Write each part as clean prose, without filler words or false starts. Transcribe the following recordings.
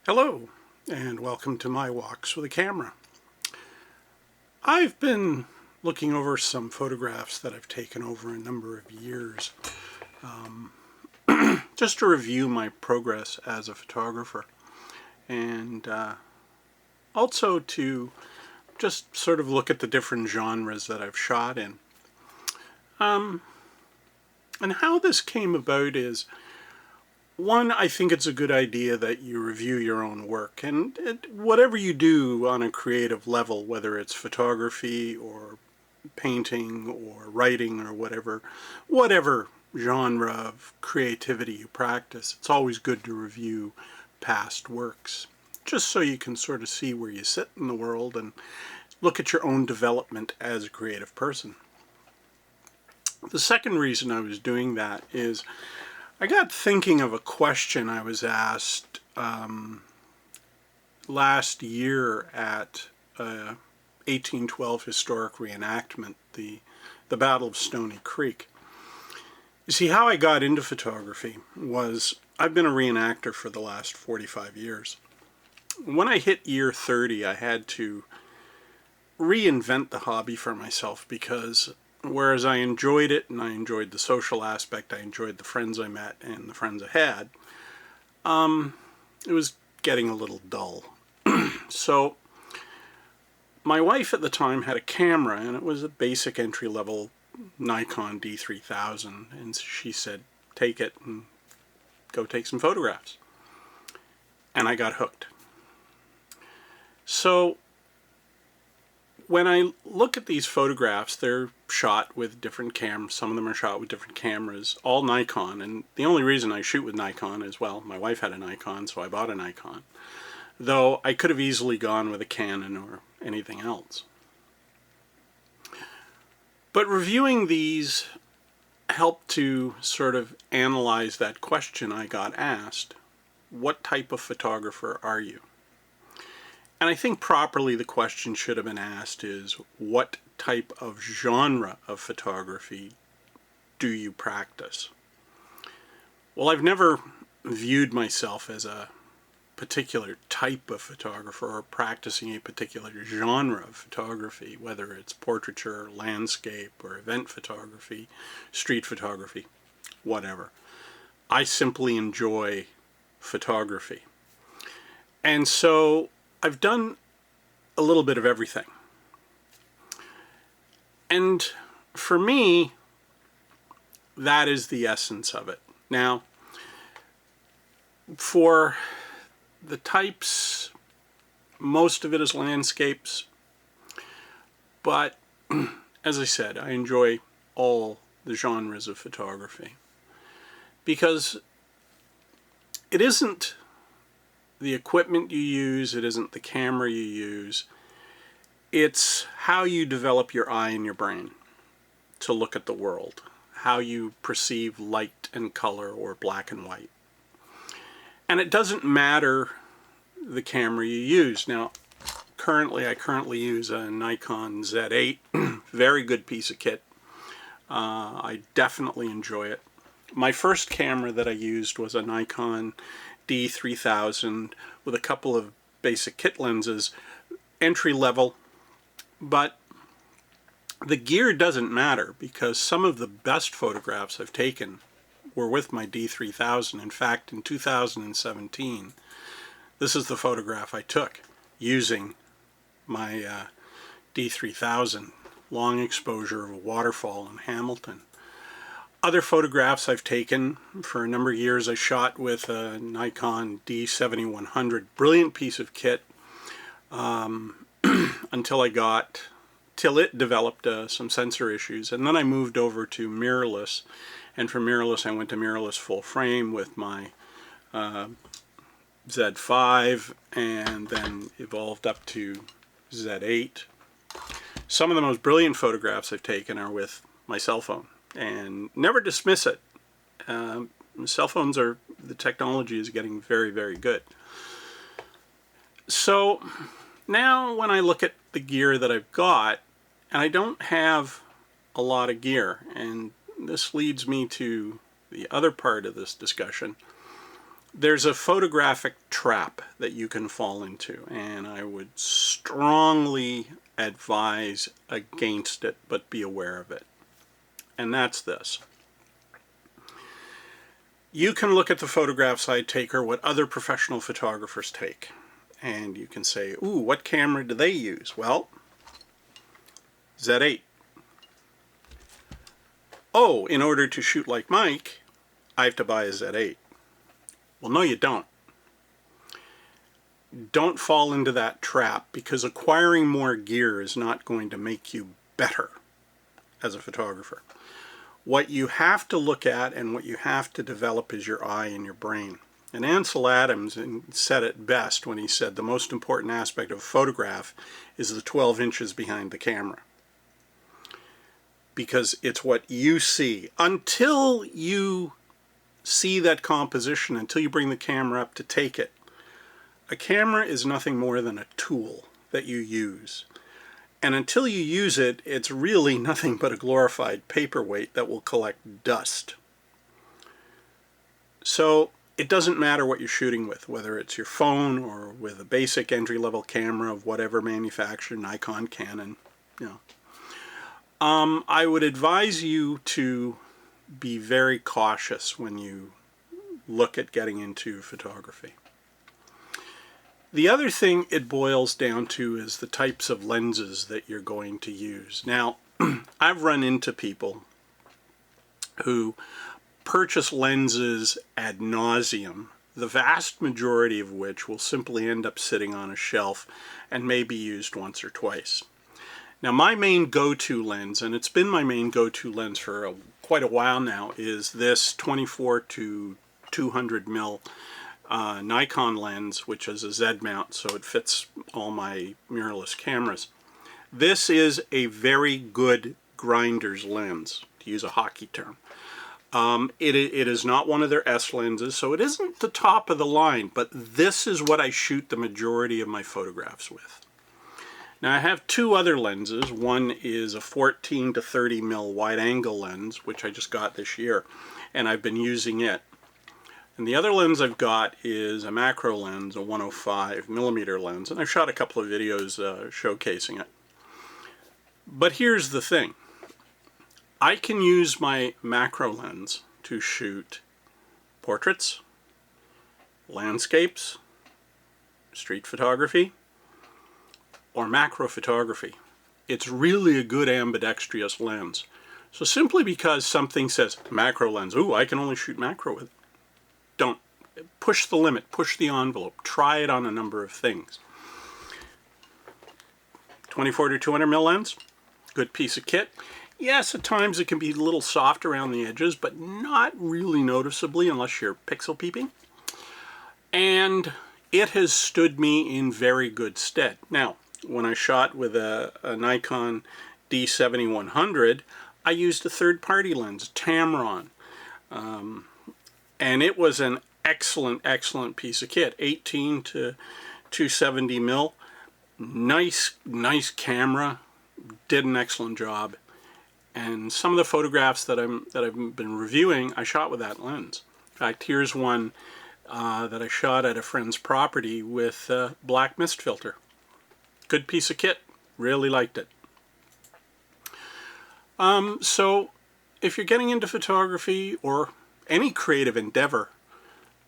Hello, and welcome to my walks with a camera. I've been looking over some photographs that I've taken over a number of years, just to review my progress as a photographer, and also to just sort of look at the different genres that I've shot in. And how this came about is, one, I think it's a good idea that you review your own work, and whatever you do on a creative level, whether it's photography or painting or writing or whatever genre of creativity you practice, it's always good to review past works, just so you can sort of see where you sit in the world and look at your own development as a creative person. The second reason I was doing that is I got thinking of a question I was asked last year at 1812 historic reenactment, the Battle of Stony Creek. You see, how I got into photography was I've been a reenactor for the last 45 years. When I hit year 30, I had to reinvent the hobby for myself, because whereas I enjoyed it and I enjoyed the social aspect, I enjoyed the friends I met and the friends I had, it was getting a little dull. So my wife at the time had a camera, and it was a basic entry-level Nikon D3000, and she said, take it and go take some photographs. And I got hooked. So when I look at these photographs, they're shot with different cameras. Some of them are shot with different cameras, all Nikon. And the only reason I shoot with Nikon is, well, my wife had a Nikon, so I bought a Nikon. Though I could have easily gone with a Canon or anything else. But reviewing these helped to sort of analyze that question I got asked: what type of photographer are you? And I think properly the question should have been asked is, what type of genre of photography do you practice? Well, I've never viewed myself as a particular type of photographer or practicing a particular genre of photography, whether it's portraiture, landscape, or event photography, street photography, whatever. I simply enjoy photography. And so I've done a little bit of everything. And for me, that is the essence of it. Now, for the types, most of it is landscapes. But as I said, I enjoy all the genres of photography, because it isn't the equipment you use, it isn't the camera you use, it's how you develop your eye and your brain to look at the world, how you perceive light and color or black and white. And it doesn't matter the camera you use. Now, I currently use a Nikon Z8, very good piece of kit. I definitely enjoy it. My first camera that I used was a Nikon D3000 with a couple of basic kit lenses, entry level, but the gear doesn't matter, because some of the best photographs I've taken were with my D3000. In fact, in 2017, this is the photograph I took using my D3000, long exposure of a waterfall in Hamilton. Other photographs I've taken for a number of years, I shot with a Nikon D7100, brilliant piece of kit, until it developed some sensor issues. And then I moved over to mirrorless, and from mirrorless I went to mirrorless full frame with my Z5, and then evolved up to Z8. Some of the most brilliant photographs I've taken are with my cell phone, and never dismiss it. Cell phones the technology is getting very, very good. So now when I look at the gear that I've got, and I don't have a lot of gear, and this leads me to the other part of this discussion. There's a photographic trap that you can fall into, and I would strongly advise against it, but be aware of it. And that's this. You can look at the photographs I take or what other professional photographers take, and you can say, ooh, what camera do they use? Well, Z8. Oh, in order to shoot like Mike, I have to buy a Z8. Well, no, you don't. Don't fall into that trap, because acquiring more gear is not going to make you better as a photographer. What you have to look at and what you have to develop is your eye and your brain. And Ansel Adams said it best when he said the most important aspect of a photograph is the 12 inches behind the camera. Because it's what you see. Until you see that composition, until you bring the camera up to take it, a camera is nothing more than a tool that you use. And until you use it, it's really nothing but a glorified paperweight that will collect dust. So it doesn't matter what you're shooting with, whether it's your phone or with a basic entry-level camera of whatever manufacturer, Nikon, Canon, you know. I would advise you to be very cautious when you look at getting into photography. The other thing it boils down to is the types of lenses that you're going to use. Now, I've run into people who purchase lenses ad nauseum, the vast majority of which will simply end up sitting on a shelf and may be used once or twice. Now, my main go-to lens, and it's been my main go-to lens for quite a while now, is this 24 to 200 mil Nikon lens, which is a Z mount, so it fits all my mirrorless cameras. This is a very good grinder's lens, to use a hockey term. It is not one of their S lenses, so it isn't the top of the line, but this is what I shoot the majority of my photographs with. Now, I have two other lenses. One is a 14 to 30 mil wide angle lens, which I just got this year, and I've been using it. And the other lens I've got is a macro lens, a 105 millimeter lens, and I've shot a couple of videos showcasing it. But here's the thing. I can use my macro lens to shoot portraits, landscapes, street photography, or macro photography. It's really a good ambidextrous lens. So simply because something says macro lens, ooh, I can only shoot macro with it. Don't. Push the limit, push the envelope, try it on a number of things. 24 to 200 mil lens, good piece of kit. Yes, at times it can be a little soft around the edges, but not really noticeably unless you're pixel peeping. And it has stood me in very good stead. Now, when I shot with a Nikon D7100, I used a third-party lens, Tamron. And it was an excellent, excellent piece of kit. 18 to 270 mil. Nice camera. Did an excellent job. And some of the photographs that I've been reviewing, I shot with that lens. In fact, here's one that I shot at a friend's property with a black mist filter. Good piece of kit. Really liked it. So if you're getting into photography or any creative endeavor,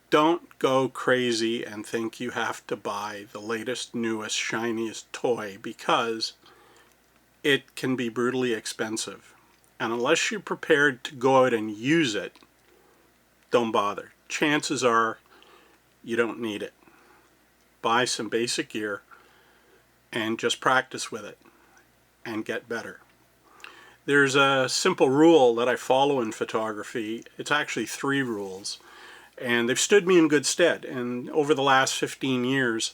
don't go crazy and think you have to buy the latest, newest, shiniest toy, because it can be brutally expensive. And unless you're prepared to go out and use it, don't bother. Chances are you don't need it. Buy some basic gear and just practice with it and get better. There's a simple rule that I follow in photography. It's actually 3 rules, and they've stood me in good stead. And over the last 15 years,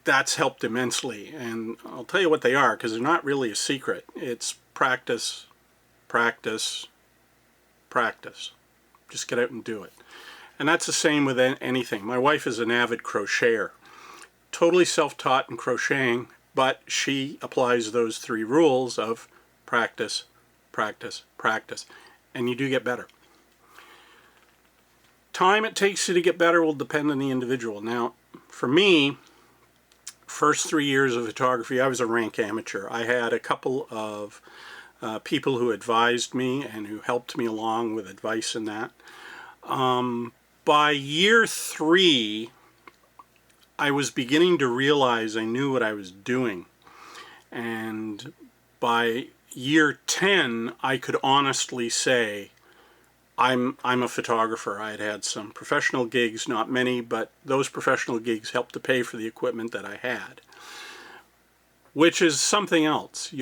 that's helped immensely. And I'll tell you what they are, because they're not really a secret. It's practice, practice, practice. Just get out and do it. And that's the same with anything. My wife is an avid crocheter. Totally self-taught in crocheting, but she applies those 3 rules of practice, practice, practice, and you do get better. time it takes you to get better will depend on the individual. Now, for me, first 3 years of photography, I was a rank amateur. I had a couple of people who advised me and who helped me along with advice in that. By year 3, I was beginning to realize I knew what I was doing. And by year 10, I could honestly say I'm a photographer. I had had some professional gigs, not many, but those professional gigs helped to pay for the equipment that I had, which is something else.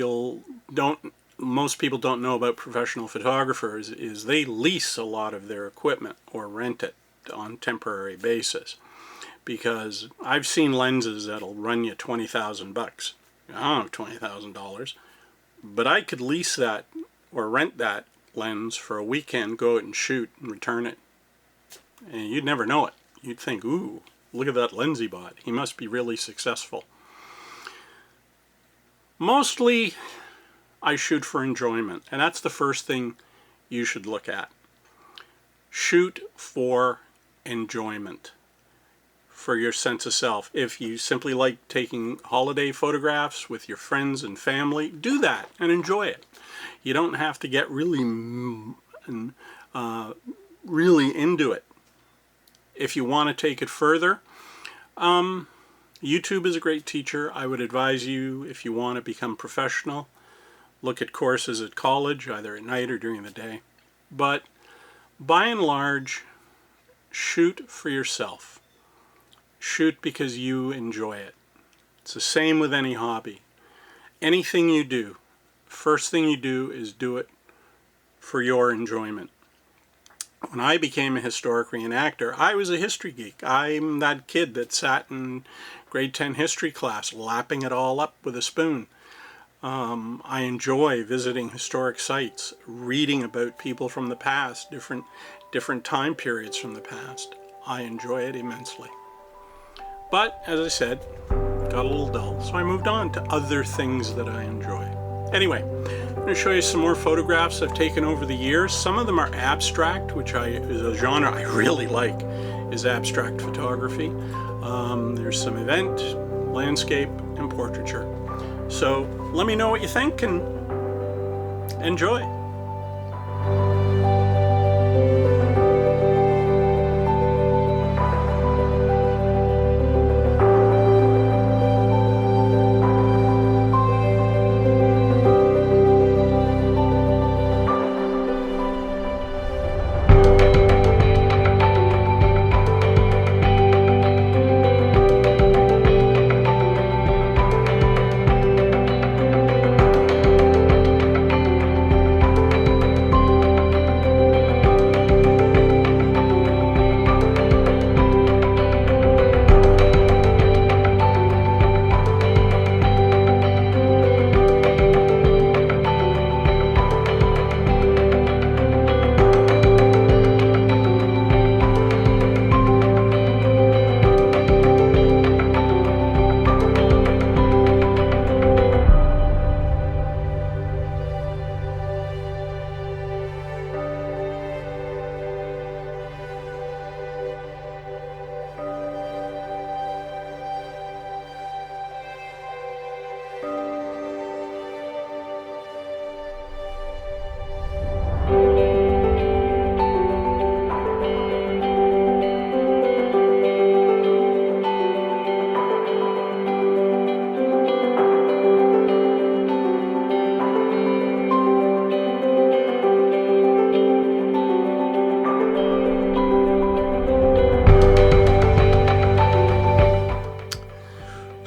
Most people don't know about professional photographers is they lease a lot of their equipment or rent it on a temporary basis, because I've seen lenses that'll run you $20,000. I don't have $20,000, but I could lease that or rent that lens for a weekend, go out and shoot and return it, and you'd never know it. You'd think, ooh, look at that lens he bought. He must be really successful. Mostly I shoot for enjoyment, and that's the first thing you should look at. Shoot for enjoyment, for your sense of self. If you simply like taking holiday photographs with your friends and family, do that and enjoy it. You don't have to get really into it. If you want to take it further, YouTube is a great teacher. I would advise you, if you want to become professional, look at courses at college, either at night or during the day. But by and large, shoot for yourself. Shoot because you enjoy it. It's the same with any hobby. Anything you do, first thing you do is do it for your enjoyment. When I became a historic reenactor, I was a history geek. I'm that kid that sat in grade 10 history class lapping it all up with a spoon. I enjoy visiting historic sites, reading about people from the past, different time periods from the past. I enjoy it immensely. But, as I said, got a little dull, so I moved on to other things that I enjoy. Anyway, I'm going to show you some more photographs I've taken over the years. Some of them are abstract, which is a genre I really like, is abstract photography. There's some event, landscape, and portraiture. So let me know what you think and enjoy.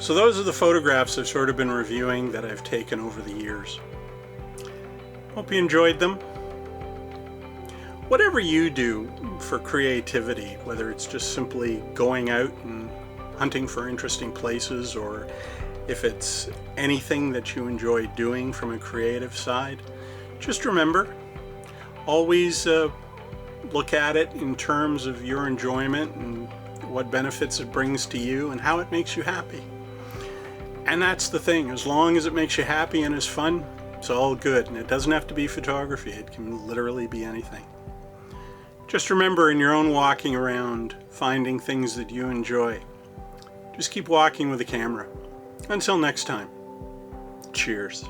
So those are the photographs I've sort of been reviewing that I've taken over the years. Hope you enjoyed them. Whatever you do for creativity, whether it's just simply going out and hunting for interesting places, or if it's anything that you enjoy doing from a creative side, just remember, always look at it in terms of your enjoyment and what benefits it brings to you and how it makes you happy. And that's the thing, as long as it makes you happy and is fun, it's all good. And it doesn't have to be photography, it can literally be anything. Just remember, in your own walking around, finding things that you enjoy, just keep walking with a camera. Until next time, cheers.